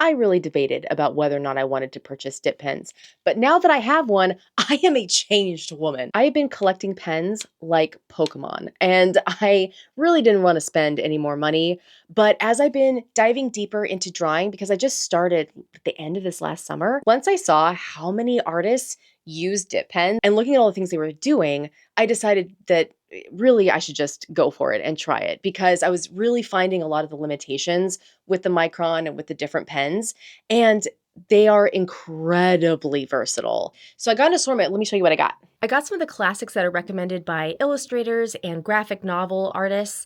I really debated about whether or not I wanted to purchase dip pens. But now that I have one, I am a changed woman. I have been collecting pens like Pokemon, and I really didn't want to spend any more money. But as I've been diving deeper into drawing, because I just started at the end of this last summer, once I saw how many artists use dip pens and looking at all the things they were doing, I decided that really I should just go for it and try it because I was really finding a lot of the limitations with the Micron and with the different pens. And they are incredibly versatile. So I got an assortment. Let me show you what I got. I got some of the classics that are recommended by illustrators and graphic novel artists.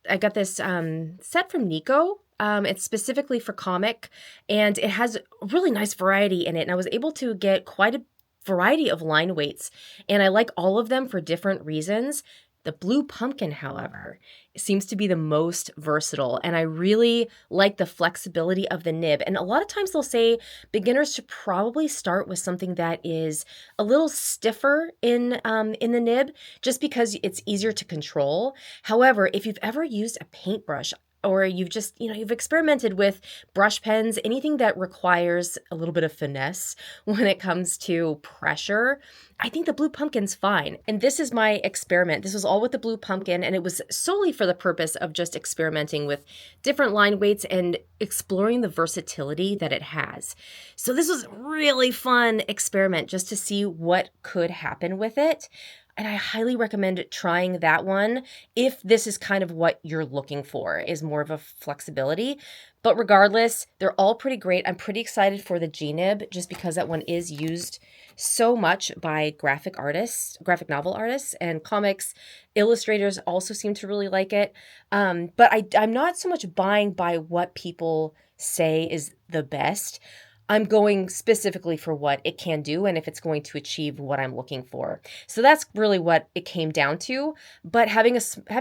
I got this set from Nico. It's specifically for comic, and it has a really nice variety in it. And I was able to get quite a variety of line weights, and I like all of them for different reasons. The blue pumpkin, however, seems to be the most versatile, and I really like the flexibility of the nib. And a lot of times they'll say beginners should probably start with something that is a little stiffer in the nib, just because it's easier to control. However, if you've ever used a paintbrush, or you've just, you've experimented with brush pens, anything that requires a little bit of finesse when it comes to pressure, I think the blue pumpkin's fine. And this is my experiment. This was all with the blue pumpkin, and it was solely for the purpose of just experimenting with different line weights and exploring the versatility that it has. So this was a really fun experiment just to see what could happen with it. And I highly recommend trying that one if this is kind of what you're looking for, is more of a flexibility. But regardless, they're all pretty great. I'm pretty excited for the G-nib just because that one is used so much by graphic artists, graphic novel artists, and comics. Illustrators also seem to really like it. But I'm not so much buying by what people say is the best. I'm going specifically for what it can do and if it's going to achieve what I'm looking for. So that's really what it came down to. But having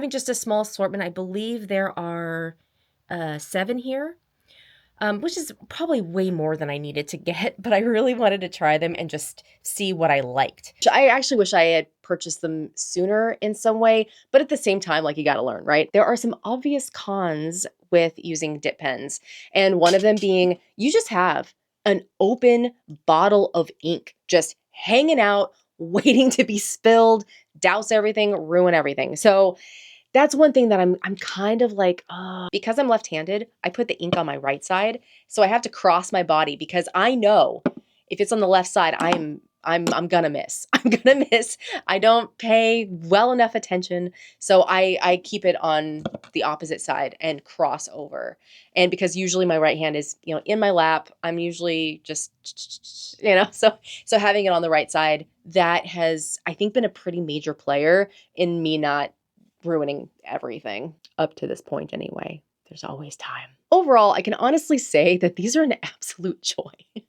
just a small assortment, I believe there are 7 here, which is probably way more than I needed to get. But I really wanted to try them and just see what I liked. I actually wish I had purchased them sooner in some way, but at the same time, like, you got to learn, right? There are some obvious cons with using dip pens, and one of them being you just have an open bottle of ink just hanging out, waiting to be spilled, douse everything, ruin everything. So that's one thing that I'm kind of like, because I'm left-handed, I put the ink on my right side, so I have to cross my body because I know if it's on the left side, I'm gonna miss. I'm gonna miss. I don't pay well enough attention, so I keep it on the opposite side and cross over. And because usually my right hand is, in my lap, I'm usually just, so having it on the right side, that has, I think, been a pretty major player in me not ruining everything up to this point anyway. There's always time. Overall, I can honestly say that these are an absolute joy.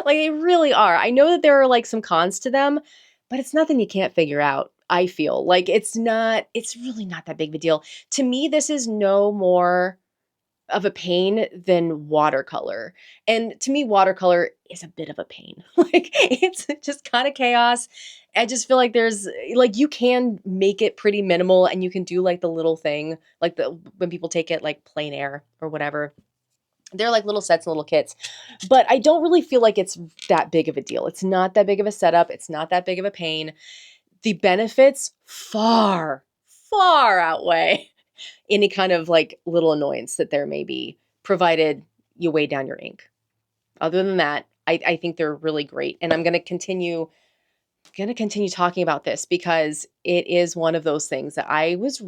Like, they really are. I know that there are like some cons to them, but it's nothing you can't figure out. I feel like it's really not that big of a deal. To me, this is no more of a pain than watercolor. And to me, watercolor is a bit of a pain. Like, it's just kind of chaos. I just feel like there's like, you can make it pretty minimal and you can do like the little thing, like when people take it like plein air or whatever. They're like little sets and little kits, but I don't really feel like it's that big of a deal. It's not that big of a setup. It's not that big of a pain. The benefits far, far outweigh any kind of like little annoyance that there may be, provided you weigh down your ink. Other than that, I think they're really great. And I'm going to continue talking about this because it is one of those things that I was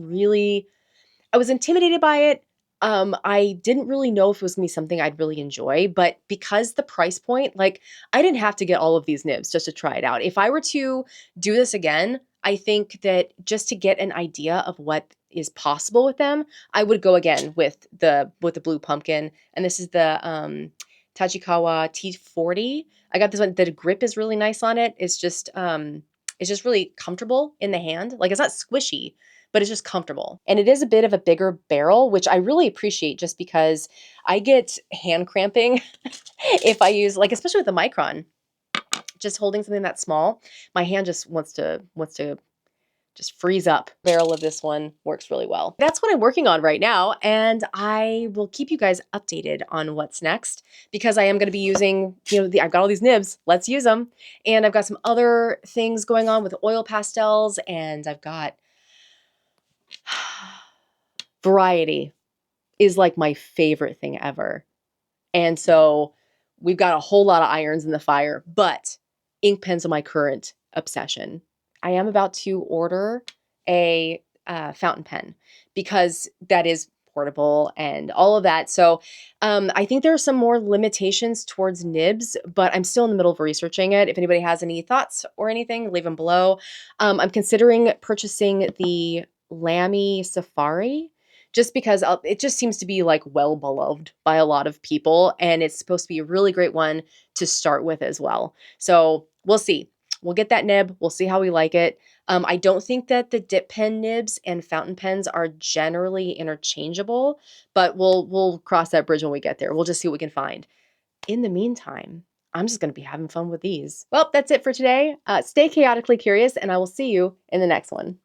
intimidated by it. I didn't really know if it was gonna be something I'd really enjoy, but because the price point, like, I didn't have to get all of these nibs just to try it out. If I were to do this again, I think that just to get an idea of what is possible with them, I would go again with the blue pumpkin. And this is the Tachikawa T40. I got this one. The grip is really nice on it. It's just really comfortable in the hand. Like, it's not squishy, but it's just comfortable. And it is a bit of a bigger barrel, which I really appreciate just because I get hand cramping if I use, like, especially with the Micron, just holding something that small, my hand just wants to just freeze up. Barrel of this one works really well. That's what I'm working on right now, and I will keep you guys updated on what's next because I am going to be using, I've got all these nibs. Let's use them. And I've got some other things going on with oil pastels, and I've got variety is like my favorite thing ever. And so we've got a whole lot of irons in the fire, but ink pens are my current obsession. I am about to order a fountain pen because that is portable and all of that. So I think there are some more limitations towards nibs, but I'm still in the middle of researching it. If anybody has any thoughts or anything, leave them below. I'm considering purchasing the Lamy Safari just because it just seems to be like well beloved by a lot of people. And it's supposed to be a really great one to start with as well. So we'll see. We'll get that nib. We'll see how we like it. I don't think that the dip pen nibs and fountain pens are generally interchangeable, but we'll cross that bridge when we get there. We'll just see what we can find. In the meantime, I'm just going to be having fun with these. Well, that's it for today. Stay chaotically curious, and I will see you in the next one.